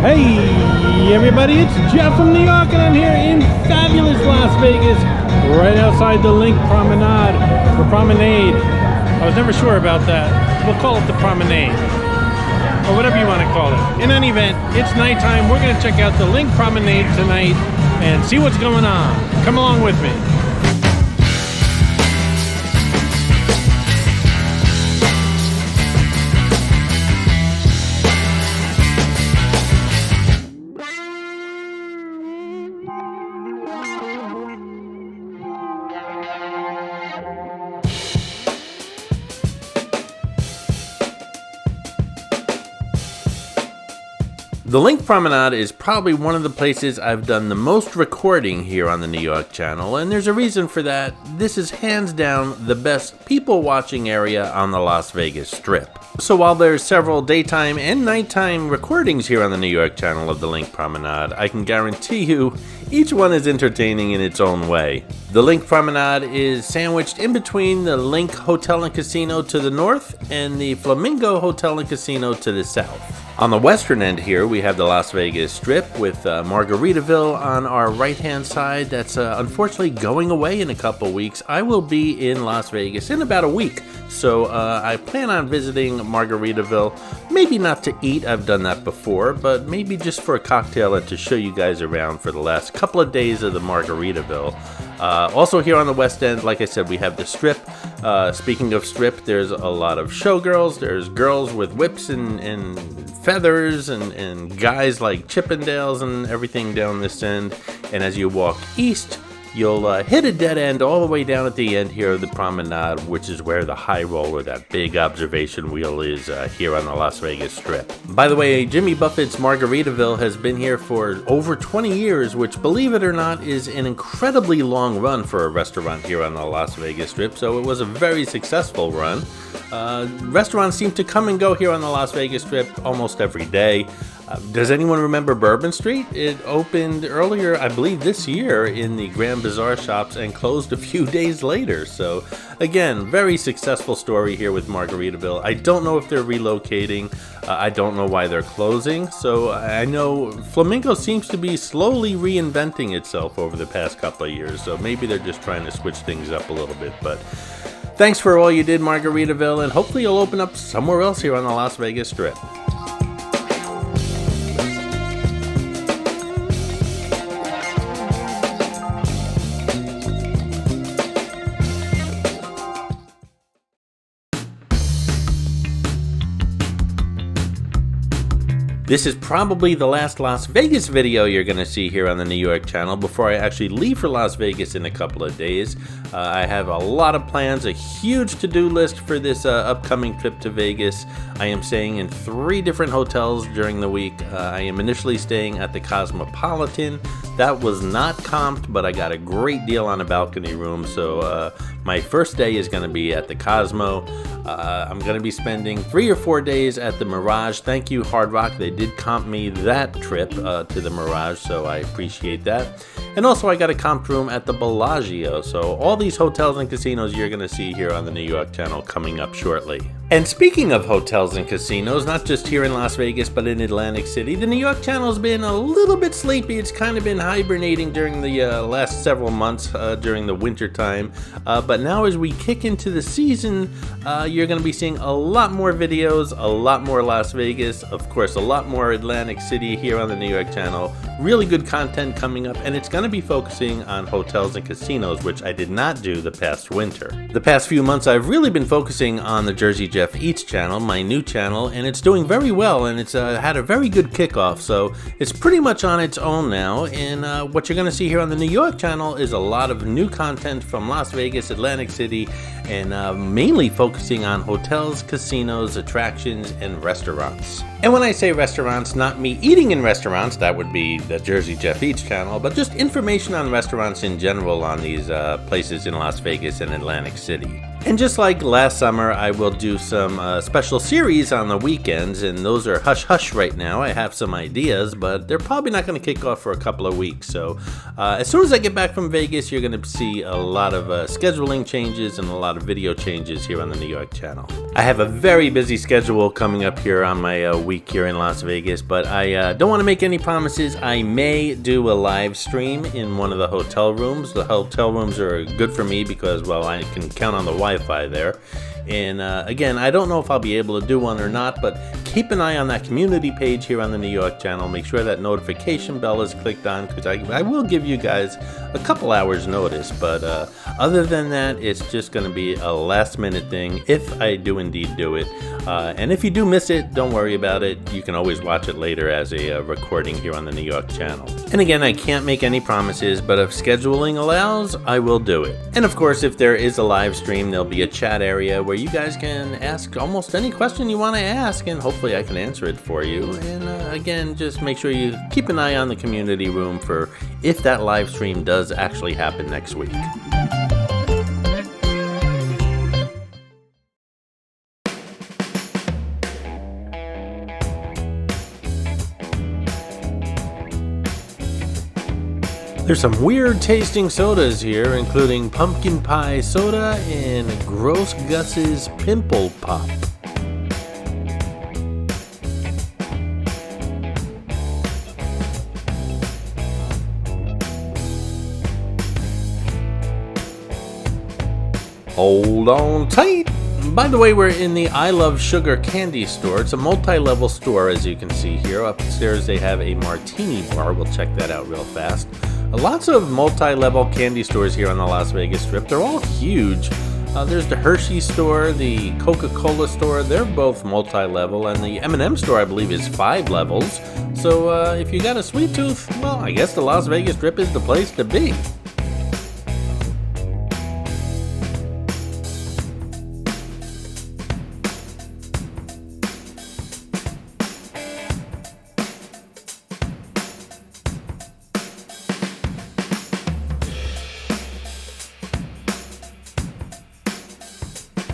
Hey everybody, it's Jeff from Yawk, and I'm here in fabulous Las Vegas, right outside the Linq Promenade, or Promenade. I was never sure about that. We'll call it the Promenade, or whatever you want to call it. In any event, it's nighttime. We're going to check out the Linq Promenade tonight and see what's going on. Come along with me. The Linq Promenade is probably one of the places I've done the most recording here on the New York channel, and there's a reason for that. This is hands down the best people watching area on the Las Vegas Strip. So while there's several daytime and nighttime recordings here on the New York channel of the Linq Promenade, I can guarantee you each one is entertaining in its own way. The Linq Promenade is sandwiched in between the Linq Hotel and Casino to the north and the Flamingo Hotel and Casino to the south. On the western end here, we have the Las Vegas Strip with Margaritaville on our right-hand side. That's unfortunately going away in a couple weeks. I will be in Las Vegas in about a week, so I plan on visiting Margaritaville. Maybe not to eat, I've done that before, but maybe just for a cocktail and to show you guys around for the last couple of days of the Margaritaville. Also here on the west end, like I said, we have the Strip. Speaking of Strip, there's a lot of showgirls. There's girls with whips and feathers and guys like Chippendales and everything down this end. And as you walk east, you'll hit a dead end all the way down at the end here of the promenade, which is where the high roller, that big observation wheel, is here on the Las Vegas Strip. By the way, Jimmy Buffett's Margaritaville has been here for over 20 years, which, believe it or not, is an incredibly long run for a restaurant here on the Las Vegas Strip, so it was a very successful run. Restaurants seem to come and go here on the Las Vegas Strip almost every day. Does anyone remember Bourbon Street? It opened earlier, I believe this year, in the Grand Bazaar shops and closed a few days later. So again, very successful story here with Margaritaville. I don't know if they're relocating. I don't know why they're closing. So I know Flamingo seems to be slowly reinventing itself over the past couple of years. So maybe they're just trying to switch things up a little bit. But thanks for all you did, Margaritaville, and hopefully you'll open up somewhere else here on the Las Vegas Strip. This is probably the last Las Vegas video you're going to see here on the New York channel before I actually leave for Las Vegas in a couple of days. I have a lot of plans, a huge to-do list for this upcoming trip to Vegas. I am staying in 3 different hotels during the week. I am initially staying at the Cosmopolitan. That was not comped, but I got a great deal on a balcony room, so my first day is going to be at the Cosmo. I'm going to be spending 3 or 4 days at the Mirage. Thank you, Hard Rock. They did comp me that trip to the Mirage, so I appreciate that. And also I got a comp room at the Bellagio, so all these hotels and casinos you're going to see here on the New York channel coming up shortly. And speaking of hotels and casinos, not just here in Las Vegas, but in Atlantic City, the New York channel's been a little bit sleepy. It's kind of been hibernating during the last several months during the winter time. But now as we kick into the season, you're going to be seeing a lot more videos, a lot more Las Vegas, of course, a lot more Atlantic City here on the New York channel. Really good content coming up, and it's going to be focusing on hotels and casinos, which I did not do the past winter. The past few months, I've really been focusing on the Jersey Jeff Eats channel, my new channel, and it's doing very well, and it's had a very good kickoff, so it's pretty much on its own now. And what you're going to see here on the New York channel is a lot of new content from Las Vegas, Atlantic City, and mainly focusing on hotels, casinos, attractions, and restaurants. And when I say restaurants, not me eating in restaurants, that would be the Jersey Jeff Eats channel, but just information on restaurants in general on these places in Las Vegas and Atlantic City. And just like last summer, I will do some special series on the weekends, and those are hush-hush right now. I have some ideas, but they're probably not going to kick off for a couple of weeks. So as soon as I get back from Vegas, you're going to see a lot of scheduling changes and a lot of video changes here on the New York channel. I have a very busy schedule coming up here on my week here in Las Vegas, but I don't want to make any promises. I may do a live stream in one of the hotel rooms. The hotel rooms are good for me because, well, I can count on the Wi-Fi there. And again, I don't know if I'll be able to do one or not, but keep an eye on that community page here on the New York channel. Make sure that notification bell is clicked on, because I will give you guys a couple hours notice. But other than that, it's just going to be a last minute thing if I do indeed do it. And if you do miss it, don't worry about it. You can always watch it later as a recording here on the New York channel. And again, I can't make any promises, but if scheduling allows, I will do it. And of course, if there is a live stream, there'll be a chat area where you guys can ask almost any question you want to ask, and hopefully I can answer it for you. And again, just make sure you keep an eye on the community room for if that live stream does actually happen next week. There's some weird tasting sodas here, including pumpkin pie soda and Gross Gus's Pimple Pop. Hold on tight! By the way, we're in the I Love Sugar candy store. It's a multi-level store, as you can see here. Upstairs they have a martini bar. We'll check that out real fast. Lots of multi-level candy stores here on the Las Vegas Strip. They're all huge. There's the Hershey store, the Coca-Cola store. They're both multi-level, and the M&M store, I believe, is 5 levels. So if you got a sweet tooth, well, I guess the Las Vegas Strip is the place to be.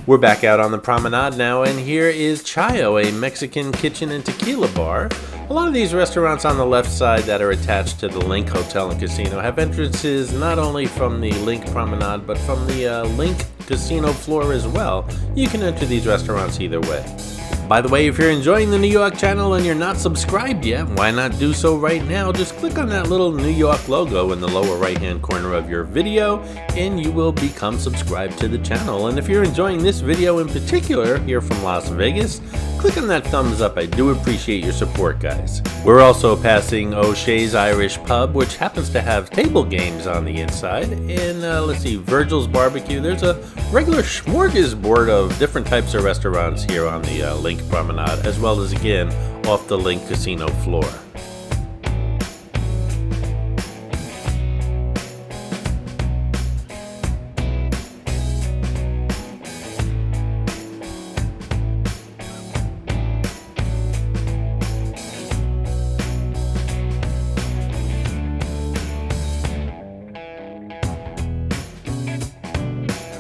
We're back out on the promenade now, and here is Chayo, a Mexican kitchen and tequila bar. A lot of these restaurants on the left side that are attached to the Linq Hotel and Casino have entrances not only from the Linq Promenade, but from the Linq Casino floor as well. You can enter these restaurants either way. By the way, if you're enjoying the New York channel and you're not subscribed yet, why not do so right now? Just click on that little New York logo in the lower right-hand corner of your video, and you will become subscribed to the channel. And if you're enjoying this video in particular, here from Las Vegas, click on that thumbs up. I do appreciate your support, guys. We're also passing O'Shea's Irish Pub, which happens to have table games on the inside. And let's see, Virgil's Barbecue. There's a regular smorgasbord of different types of restaurants here on the Linq Promenade, as well as, again, off the Linq Casino floor.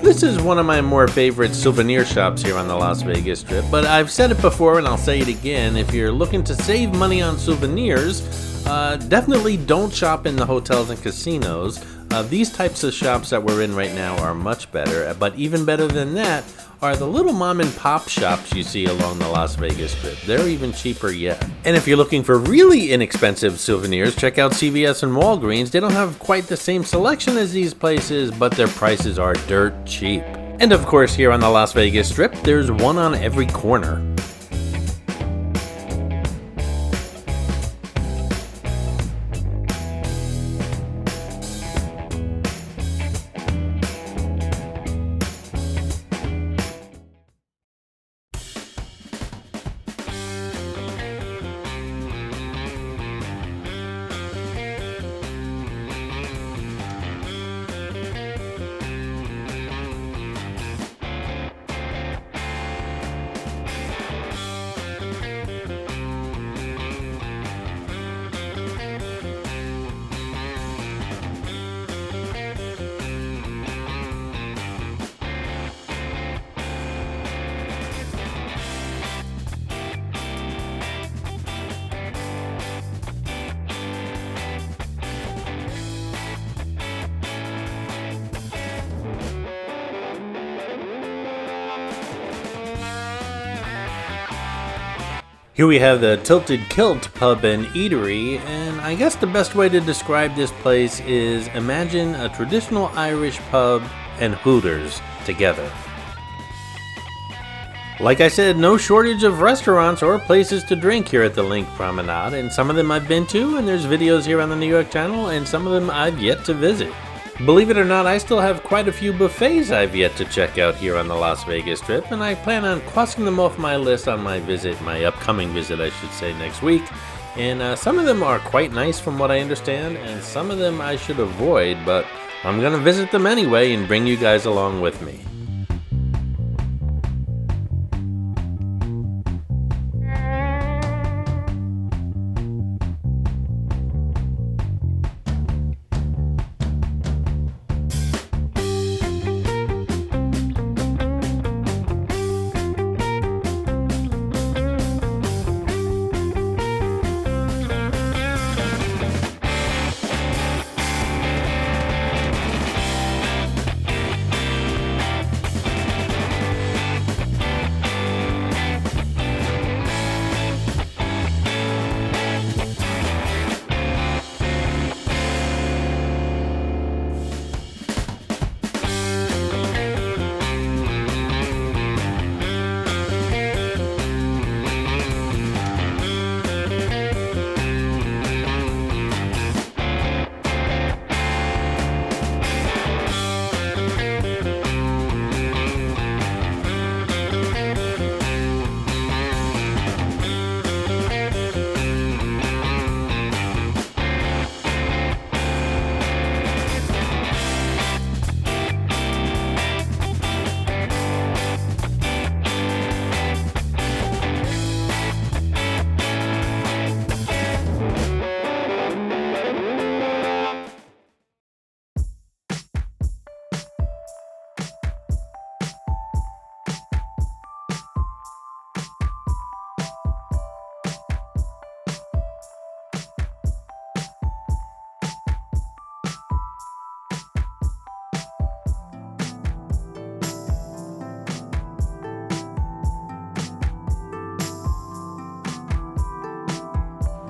This is one of my more favorite souvenir shops here on the Las Vegas Strip, but I've said it before and I'll say it again. If you're looking to save money on souvenirs, definitely don't shop in the hotels and casinos. These types of shops that we're in right now are much better, but even better than that are the little mom and pop shops you see along the Las Vegas Strip. They're even cheaper yet. And if you're looking for really inexpensive souvenirs, check out CVS and Walgreens. They don't have quite the same selection as these places, but their prices are dirt cheap. And of course, here on the Las Vegas Strip, there's one on every corner. Here we have the Tilted Kilt Pub and Eatery, and I guess the best way to describe this place is imagine a traditional Irish pub and Hooters together. Like I said, no shortage of restaurants or places to drink here at the Linq Promenade, and some of them I've been to, and there's videos here on the New York channel, and some of them I've yet to visit. Believe it or not, I still have quite a few buffets I've yet to check out here on the Las Vegas trip, and I plan on crossing them off my list on my upcoming visit, I should say, next week. And some of them are quite nice from what I understand, and some of them I should avoid, but I'm gonna visit them anyway and bring you guys along with me.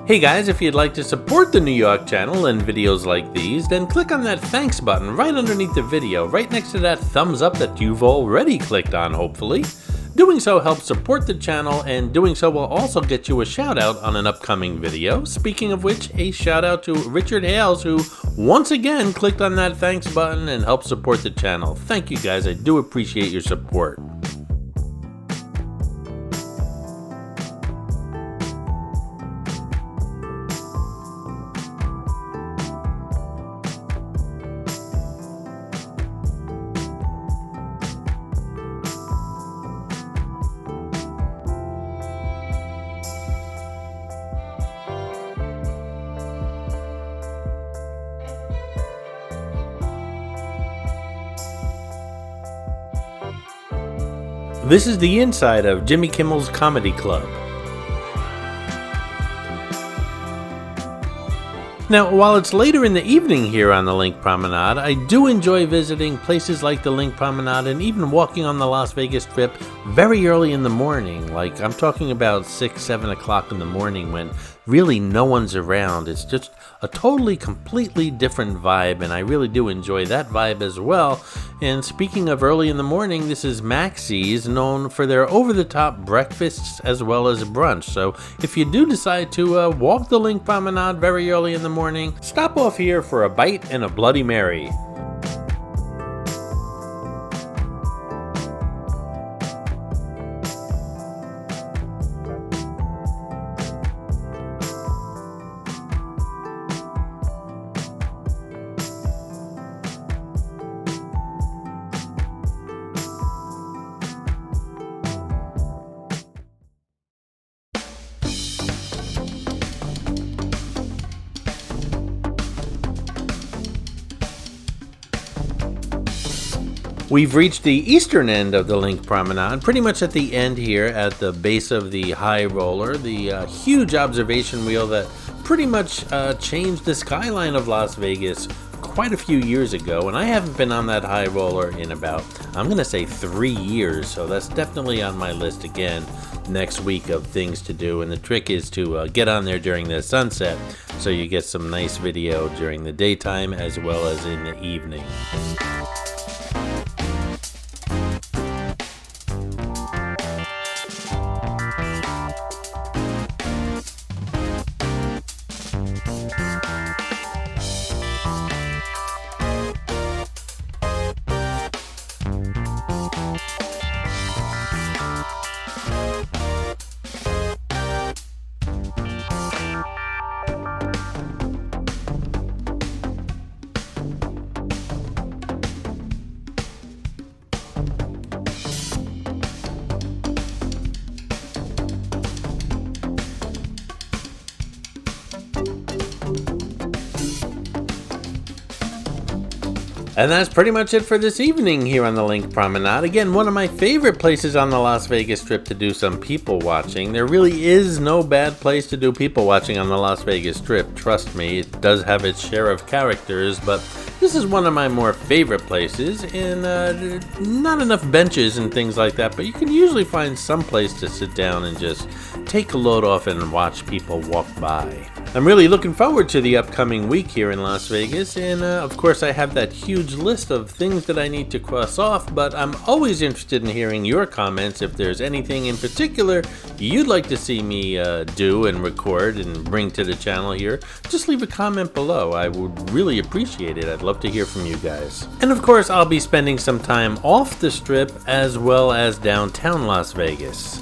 Hey guys, if you'd like to support the New York channel and videos like these, then click on that thanks button right underneath the video, right next to that thumbs up that you've already clicked on, hopefully. Doing so helps support the channel, and doing so will also get you a shout out on an upcoming video. Speaking of which, a shout out to Richard Hales, who once again clicked on that thanks button and helped support the channel. Thank you guys, I do appreciate your support. This is the inside of Jimmy Kimmel's Comedy Club. Now, while it's later in the evening here on the Linq Promenade, I do enjoy visiting places like the Linq Promenade and even walking on the Las Vegas Strip very early in the morning. Like, I'm talking about 6, 7 o'clock in the morning when really no one's around. It's just a totally, completely different vibe, and I really do enjoy that vibe as well. And speaking of early in the morning, this is Maxie's, known for their over-the-top breakfasts as well as brunch. So if you do decide to walk the Linq Promenade very early in the morning, stop off here for a bite and a Bloody Mary. We've reached the eastern end of the Linq Promenade, pretty much at the end here at the base of the high roller, the huge observation wheel that pretty much changed the skyline of Las Vegas quite a few years ago, and I haven't been on that high roller in about, I'm gonna say 3 years, so that's definitely on my list again. next week of things to do, and the trick is to get on there during the sunset so you get some nice video during the daytime as well as in the evening. And that's pretty much it for this evening here on the Linq Promenade. Again, one of my favorite places on the Las Vegas Strip to do some people watching. There really is no bad place to do people watching on the Las Vegas Strip. Trust me, it does have its share of characters, but this is one of my more favorite places, and not enough benches and things like that, but you can usually find some place to sit down and just take a load off and watch people walk by. I'm really looking forward to the upcoming week here in Las Vegas, and of course I have that huge list of things that I need to cross off, but I'm always interested in hearing your comments. If there's anything in particular you'd like to see me do and record and bring to the channel here, just leave a comment below. I would really appreciate it. I'd love to hear from you guys. And of course I'll be spending some time off the Strip as well as downtown Las Vegas.